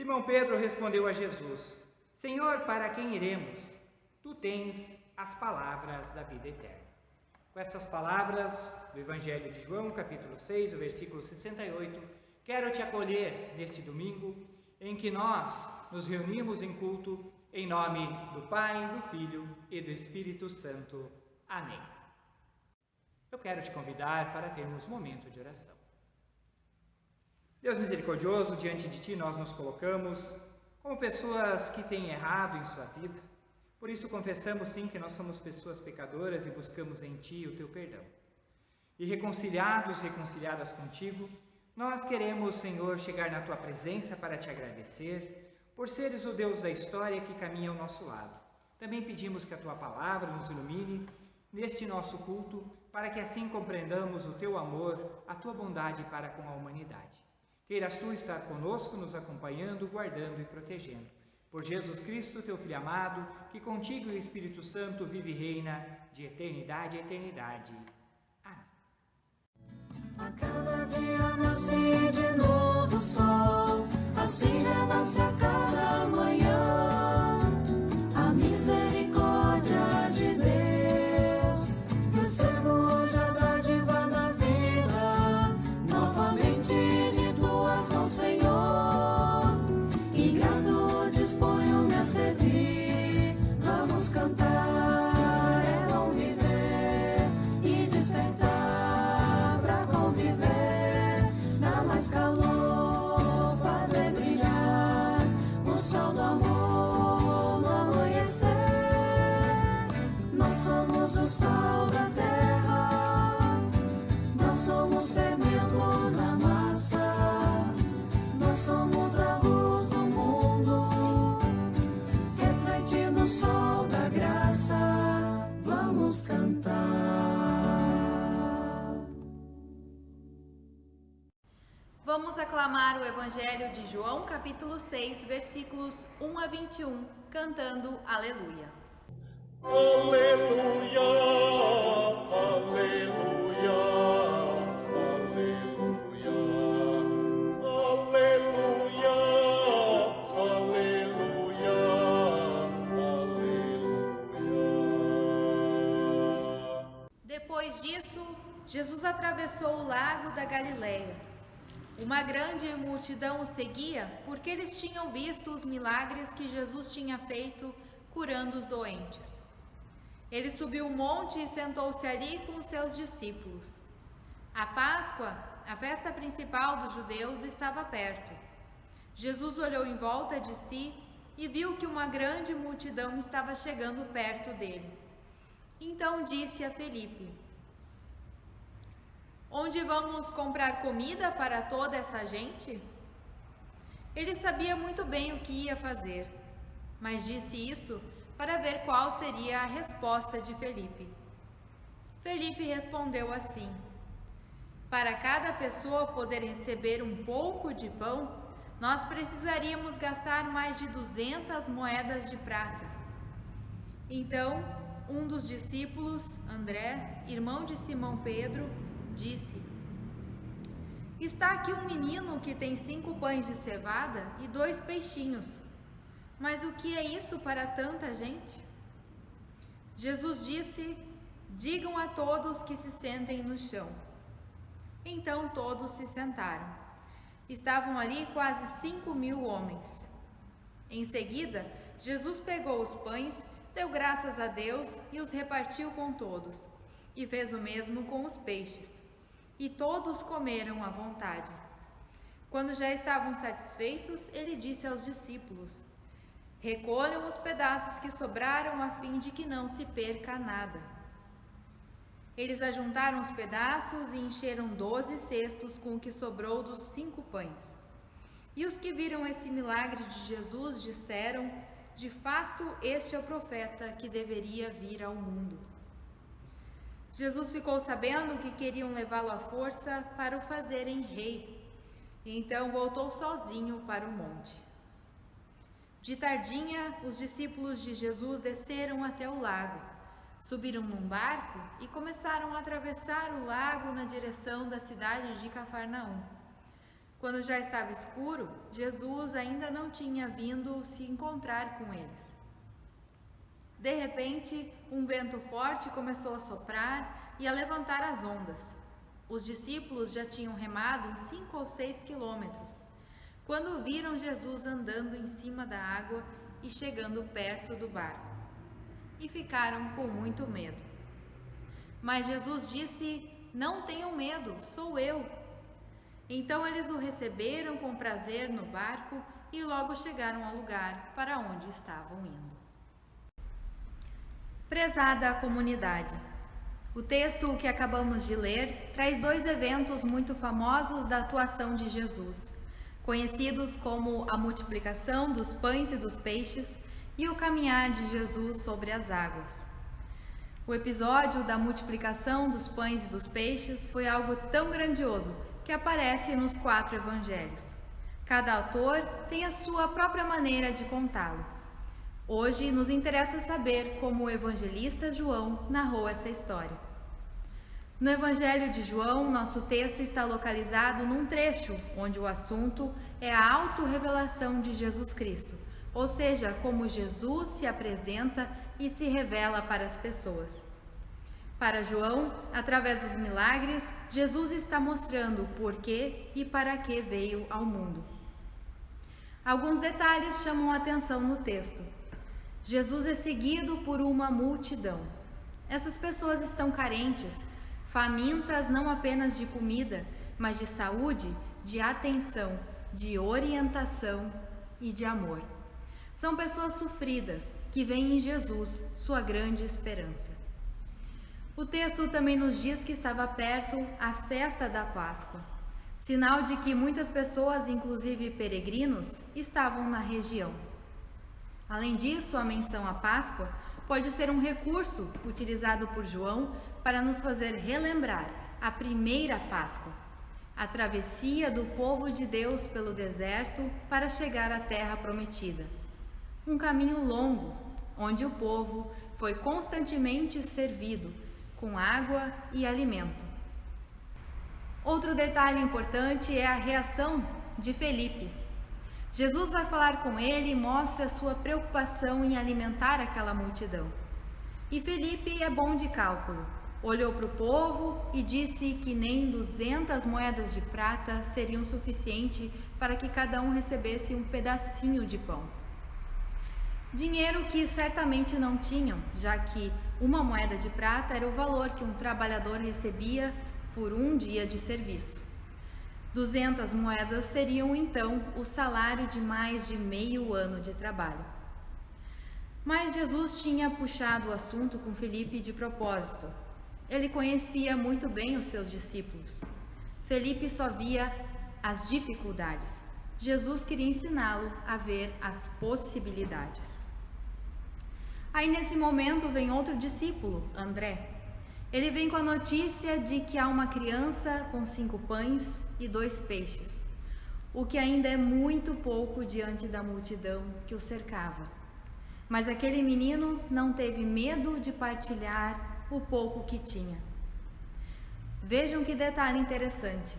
Simão Pedro respondeu a Jesus: Senhor, para quem iremos? Tu tens as palavras da vida eterna. Com essas palavras do Evangelho de João, capítulo 6, o versículo 68, quero te acolher neste domingo em que nós nos reunimos em culto em nome do Pai, do Filho e do Espírito Santo. Amém. Eu quero te convidar para termos um momento de oração. Deus misericordioso, diante de Ti nós nos colocamos como pessoas que têm errado em sua vida. Por isso confessamos sim que nós somos pessoas pecadoras e buscamos em Ti o Teu perdão. E reconciliadas contigo, nós queremos, Senhor, chegar na Tua presença para Te agradecer por seres o Deus da história que caminha ao nosso lado. Também pedimos que a Tua palavra nos ilumine neste nosso culto, para que assim compreendamos o Teu amor, a Tua bondade para com a humanidade. Queiras Tu estar conosco, nos acompanhando, guardando e protegendo. Por Jesus Cristo, Teu Filho amado, que contigo e o Espírito Santo vive e reina de eternidade a eternidade. Amém. A cada dia nasce de novo o sol, assim renasce a cada manhã a misericórdia de Deus. Recebo hoje a dádiva da vida, novamente de Tuas mãos, Senhor, e grato disponho-me a servir. Vamos cantar, é bom viver e despertar pra conviver. Dá mais calor, fazer brilhar o sol do amor no amanhecer. Nós somos o sal da terra, nós somos fermento na massa, nós somos a luz do mundo, refletindo o sol da graça. Vamos cantar. Vamos aclamar o Evangelho de João, capítulo 6, versículos 1 a 21, cantando Aleluia. Aleluia, aleluia, aleluia, aleluia, aleluia, aleluia. Depois disso, Jesus atravessou o lago da Galileia. Uma grande multidão o seguia porque eles tinham visto os milagres que Jesus tinha feito curando os doentes. Ele subiu o monte e sentou-se ali com os seus discípulos. A Páscoa, a festa principal dos judeus, estava perto. Jesus olhou em volta de si e viu que uma grande multidão estava chegando perto dele. Então disse a Felipe: Onde vamos comprar comida para toda essa gente? Ele sabia muito bem o que ia fazer, mas disse isso para ver qual seria a resposta de Felipe. Felipe respondeu assim: Para cada pessoa poder receber um pouco de pão, nós precisaríamos gastar mais de 200 moedas de prata. Então, um dos discípulos, André, irmão de Simão Pedro, disse: Está aqui um menino que tem 5 pães de cevada e 2 peixinhos. Mas o que é isso para tanta gente? Jesus disse: Digam a todos que se sentem no chão. Então todos se sentaram. Estavam ali quase 5.000 homens. Em seguida, Jesus pegou os pães, deu graças a Deus e os repartiu com todos, e fez o mesmo com os peixes. E todos comeram à vontade. Quando já estavam satisfeitos, ele disse aos discípulos: Recolham os pedaços que sobraram a fim de que não se perca nada. Eles ajuntaram os pedaços e encheram 12 cestos com o que sobrou dos 5 pães. E os que viram esse milagre de Jesus disseram: De fato, este é o profeta que deveria vir ao mundo. Jesus ficou sabendo que queriam levá-lo à força para o fazerem rei. E então voltou sozinho para o monte. De tardinha, os discípulos de Jesus desceram até o lago, subiram num barco e começaram a atravessar o lago na direção da cidade de Cafarnaum. Quando já estava escuro, Jesus ainda não tinha vindo se encontrar com eles. De repente, um vento forte começou a soprar e a levantar as ondas. Os discípulos já tinham remado uns 5 ou 6 quilômetros, quando viram Jesus andando em cima da água e chegando perto do barco, e ficaram com muito medo. Mas Jesus disse: "Não tenham medo, sou eu." Então eles o receberam com prazer no barco e logo chegaram ao lugar para onde estavam indo. Prezada comunidade, o texto que acabamos de ler traz 2 eventos muito famosos da atuação de Jesus, conhecidos como a multiplicação dos pães e dos peixes e o caminhar de Jesus sobre as águas. O episódio da multiplicação dos pães e dos peixes foi algo tão grandioso que aparece nos 4 evangelhos. Cada autor tem a sua própria maneira de contá-lo. Hoje nos interessa saber como o evangelista João narrou essa história. No Evangelho de João, nosso texto está localizado num trecho onde o assunto é a autorrevelação de Jesus Cristo, ou seja, como Jesus se apresenta e se revela para as pessoas. Para João, através dos milagres, Jesus está mostrando o porquê e para que veio ao mundo. Alguns detalhes chamam a atenção no texto. Jesus é seguido por uma multidão. Essas pessoas estão carentes, famintas não apenas de comida, mas de saúde, de atenção, de orientação e de amor. São pessoas sofridas que veem em Jesus sua grande esperança. O texto também nos diz que estava perto a festa da Páscoa, sinal de que muitas pessoas, inclusive peregrinos, estavam na região. Além disso, a menção à Páscoa pode ser um recurso utilizado por João para nos fazer relembrar a primeira Páscoa, a travessia do povo de Deus pelo deserto para chegar à terra prometida. Um caminho longo, onde o povo foi constantemente servido com água e alimento. Outro detalhe importante é a reação de Felipe. Jesus vai falar com ele e mostra sua preocupação em alimentar aquela multidão. E Felipe é bom de cálculo. Olhou para o povo e disse que nem 200 moedas de prata seriam suficiente para que cada um recebesse um pedacinho de pão. Dinheiro que certamente não tinham, já que uma moeda de prata era o valor que um trabalhador recebia por um dia de serviço. 200 moedas seriam então o salário de mais de meio ano de trabalho. Mas Jesus tinha puxado o assunto com Felipe de propósito. Ele conhecia muito bem os seus discípulos. Felipe só via as dificuldades. Jesus queria ensiná-lo a ver as possibilidades. Aí nesse momento vem outro discípulo, André. Ele vem com a notícia de que há uma criança com 5 pães e 2 peixes, o que ainda é muito pouco diante da multidão que o cercava. Mas aquele menino não teve medo de partilhar o pouco que tinha. Vejam que detalhe interessante.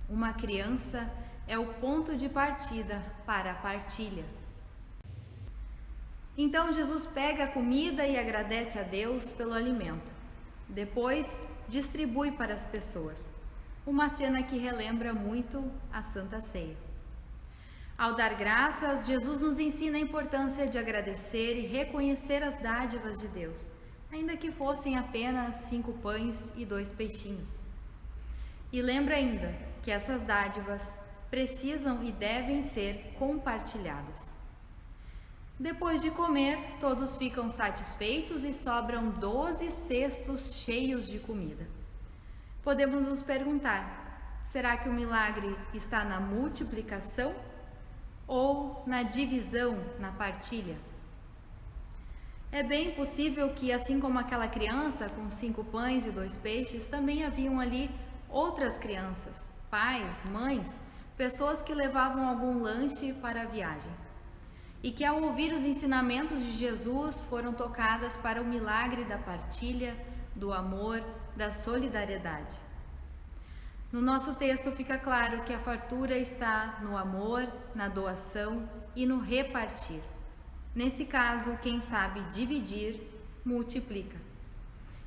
Uma criança é o ponto de partida para a partilha. Então Jesus pega a comida e agradece a Deus pelo alimento. Depois, distribui para as pessoas. Uma cena que relembra muito a Santa Ceia. Ao dar graças, Jesus nos ensina a importância de agradecer e reconhecer as dádivas de Deus, ainda que fossem apenas 5 pães e 2 peixinhos. E lembra ainda que essas dádivas precisam e devem ser compartilhadas. Depois de comer, todos ficam satisfeitos e sobram 12 cestos cheios de comida. Podemos nos perguntar, será que o milagre está na multiplicação ou na divisão, na partilha? É bem possível que, assim como aquela criança com 5 pães e 2 peixes, também haviam ali outras crianças, pais, mães, pessoas que levavam algum lanche para a viagem. E que ao ouvir os ensinamentos de Jesus foram tocadas para o milagre da partilha, do amor, da solidariedade. No nosso texto fica claro que a fartura está no amor, na doação e no repartir. Nesse caso, quem sabe dividir, multiplica.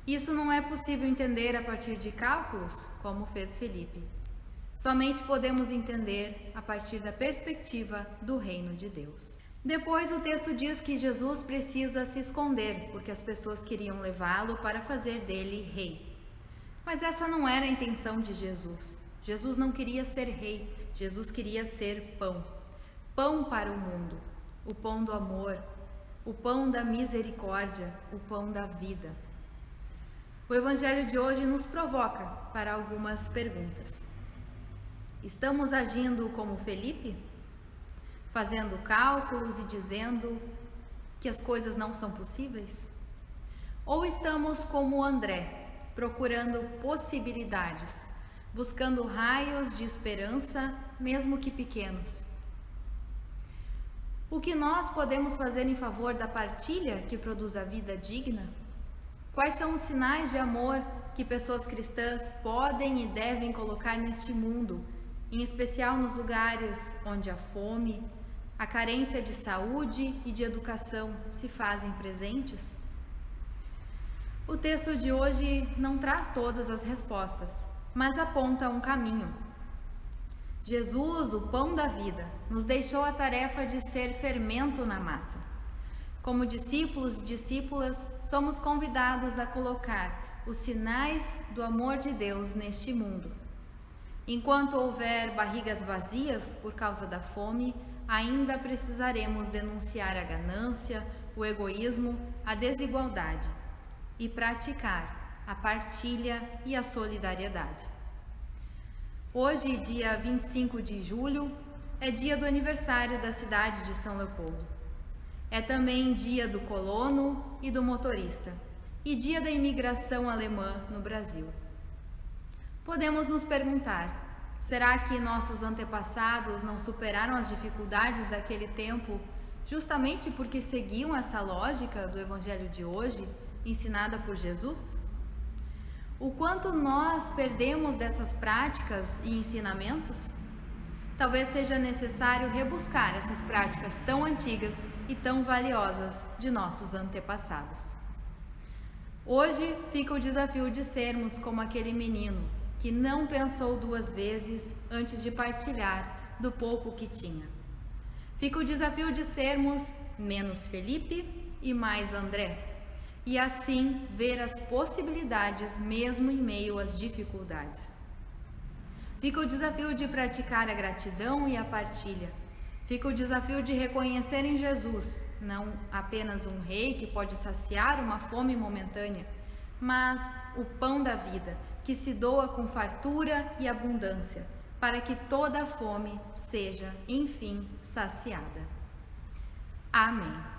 Isso não é possível entender a partir de cálculos, como fez Felipe. Somente podemos entender a partir da perspectiva do reino de Deus. Depois o texto diz que Jesus precisa se esconder, porque as pessoas queriam levá-lo para fazer dele rei. Mas essa não era a intenção de Jesus. Jesus não queria ser rei, Jesus queria ser pão. Pão para o mundo, o pão do amor, o pão da misericórdia, o pão da vida. O Evangelho de hoje nos provoca para algumas perguntas. Estamos agindo como Felipe? Fazendo cálculos e dizendo que as coisas não são possíveis? Ou estamos como André, procurando possibilidades, buscando raios de esperança, mesmo que pequenos? O que nós podemos fazer em favor da partilha que produz a vida digna? Quais são os sinais de amor que pessoas cristãs podem e devem colocar neste mundo, em especial nos lugares onde a fome, a carência de saúde e de educação se fazem presentes? O texto de hoje não traz todas as respostas, mas aponta um caminho. Jesus, o pão da vida, nos deixou a tarefa de ser fermento na massa. Como discípulos e discípulas, somos convidados a colocar os sinais do amor de Deus neste mundo. Enquanto houver barrigas vazias por causa da fome, ainda precisaremos denunciar a ganância, o egoísmo, a desigualdade e praticar a partilha e a solidariedade. Hoje, dia 25 de julho, é dia do aniversário da cidade de São Leopoldo. É também dia do colono e do motorista, e dia da imigração alemã no Brasil. Podemos nos perguntar, será que nossos antepassados não superaram as dificuldades daquele tempo justamente porque seguiam essa lógica do Evangelho de hoje, ensinada por Jesus? O quanto nós perdemos dessas práticas e ensinamentos? Talvez seja necessário rebuscar essas práticas tão antigas e tão valiosas de nossos antepassados. Hoje fica o desafio de sermos como aquele menino que não pensou duas vezes antes de partilhar do pouco que tinha. Fica o desafio de sermos menos Felipe e mais André, e assim ver as possibilidades mesmo em meio às dificuldades. Fica o desafio de praticar a gratidão e a partilha. Fica o desafio de reconhecer em Jesus não apenas um rei que pode saciar uma fome momentânea, mas o pão da vida, que se doa com fartura e abundância, para que toda a fome seja, enfim, saciada. Amém.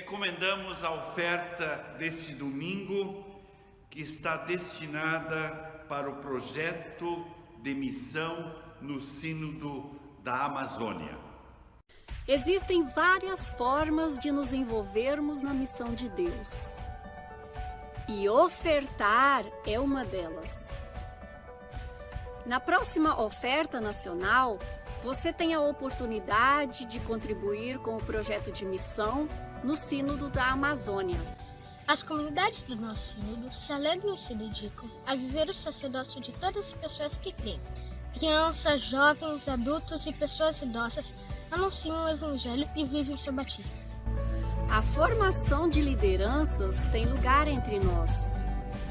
recomendamos a oferta deste domingo, que está destinada para o projeto de missão no Sínodo da Amazônia. Existem várias formas de nos envolvermos na missão de Deus. E ofertar é uma delas. Na próxima oferta nacional, você tem a oportunidade de contribuir com o projeto de missão no Sínodo da Amazônia. As comunidades do nosso sínodo se alegram e se dedicam a viver o sacerdócio de todas as pessoas que creem. Crianças, jovens, adultos e pessoas idosas anunciam o Evangelho e vivem seu batismo. A formação de lideranças tem lugar entre nós,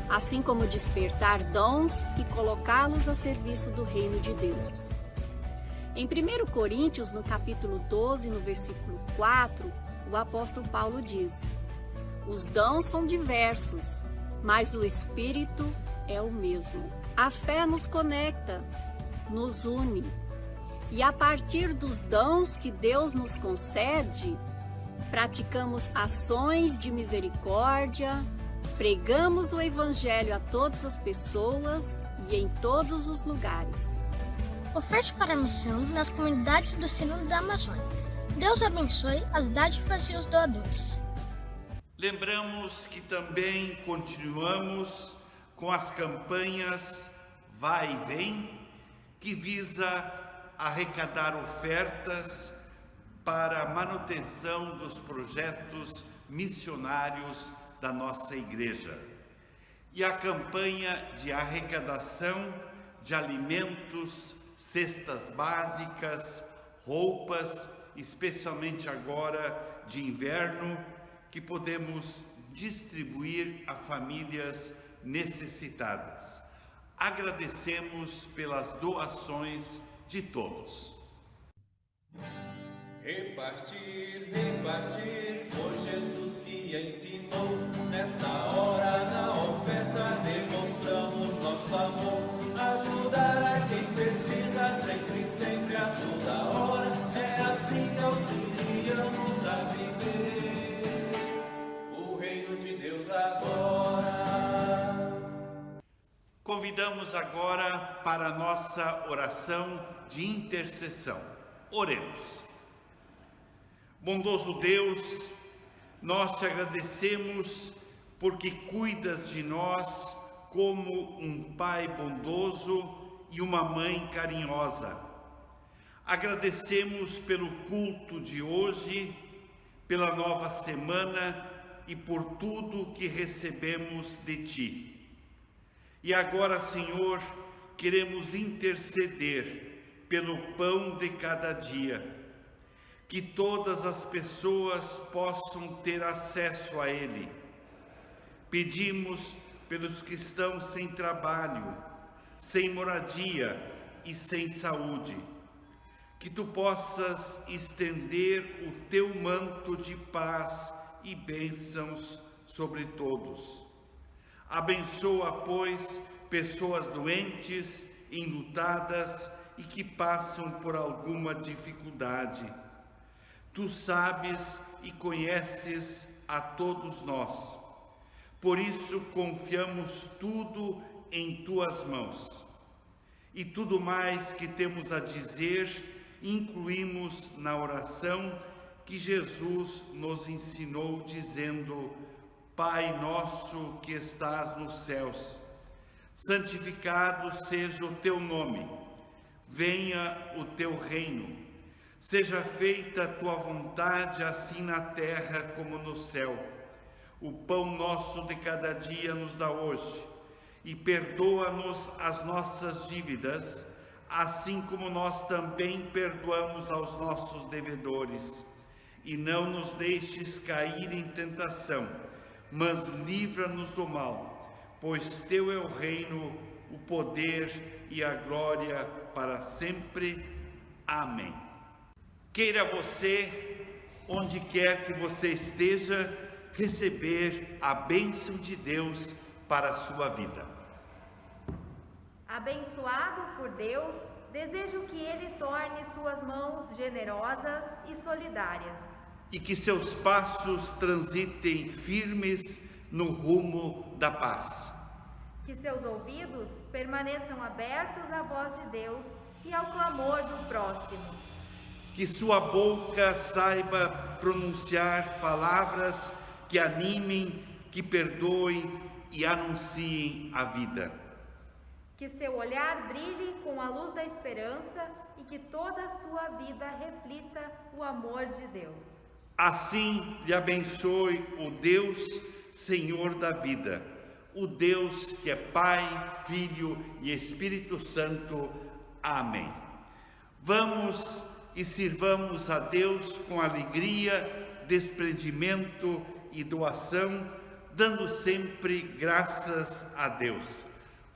assim como despertar dons e colocá-los a serviço do reino de Deus. Em 1 Coríntios, no capítulo 12, no versículo 4, o apóstolo Paulo diz: os dons são diversos, mas o Espírito é o mesmo. A fé nos conecta, nos une. E a partir dos dons que Deus nos concede, praticamos ações de misericórdia, pregamos o Evangelho a todas as pessoas e em todos os lugares. Oferte para a missão nas comunidades do Sínodo da Amazônia. Deus abençoe as dádivas e os doadores. Lembramos que também continuamos com as campanhas Vai e Vem, que visa arrecadar ofertas para a manutenção dos projetos missionários da nossa igreja. E a campanha de arrecadação de alimentos, cestas básicas, roupas, especialmente agora de inverno, que podemos distribuir a famílias necessitadas. Agradecemos pelas doações de todos. Repartir, repartir, foi Jesus que ensinou. Nessa hora, na oferta, demonstramos nosso amor. Ajudar a quem precisa, sempre, sempre, a toda hora. É assim que auxiliamos a viver o reino de Deus agora. Convidamos agora para a nossa oração de intercessão. Oremos. Bondoso Deus, nós te agradecemos porque cuidas de nós como um pai bondoso e uma mãe carinhosa. Agradecemos pelo culto de hoje, pela nova semana e por tudo que recebemos de ti. E agora, Senhor, queremos interceder pelo pão de cada dia, que todas as pessoas possam ter acesso a ele. Pedimos pelos que estão sem trabalho, sem moradia e sem saúde, que tu possas estender o teu manto de paz e bênçãos sobre todos. Abençoa, pois, pessoas doentes, enlutadas e que passam por alguma dificuldade. Tu sabes e conheces a todos nós. Por isso, confiamos tudo em tuas mãos. E tudo mais que temos a dizer, incluímos na oração que Jesus nos ensinou, dizendo: Pai nosso que estás nos céus, santificado seja o teu nome. Venha o teu reino. Seja feita a tua vontade, assim na terra como no céu. O pão nosso de cada dia nos dá hoje, e perdoa-nos as nossas dívidas, assim como nós também perdoamos aos nossos devedores. E não nos deixes cair em tentação, mas livra-nos do mal, pois teu é o reino, o poder e a glória para sempre. Amém. Queira você, onde quer que você esteja, receber a bênção de Deus para a sua vida. Abençoado por Deus, desejo que Ele torne suas mãos generosas e solidárias. e que seus passos transitem firmes no rumo da paz. Que seus ouvidos permaneçam abertos à voz de Deus e ao clamor do próximo. Que sua boca saiba pronunciar palavras que animem, que perdoem e anunciem a vida. Que seu olhar brilhe com a luz da esperança e que toda a sua vida reflita o amor de Deus. Assim lhe abençoe o Deus, Senhor da vida, o Deus que é Pai, Filho e Espírito Santo. Amém. Vamos e sirvamos a Deus com alegria, desprendimento e doação, dando sempre graças a Deus.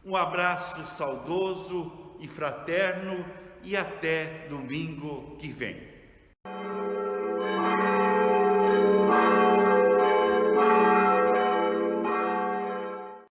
Um abraço saudoso e fraterno e até domingo que vem.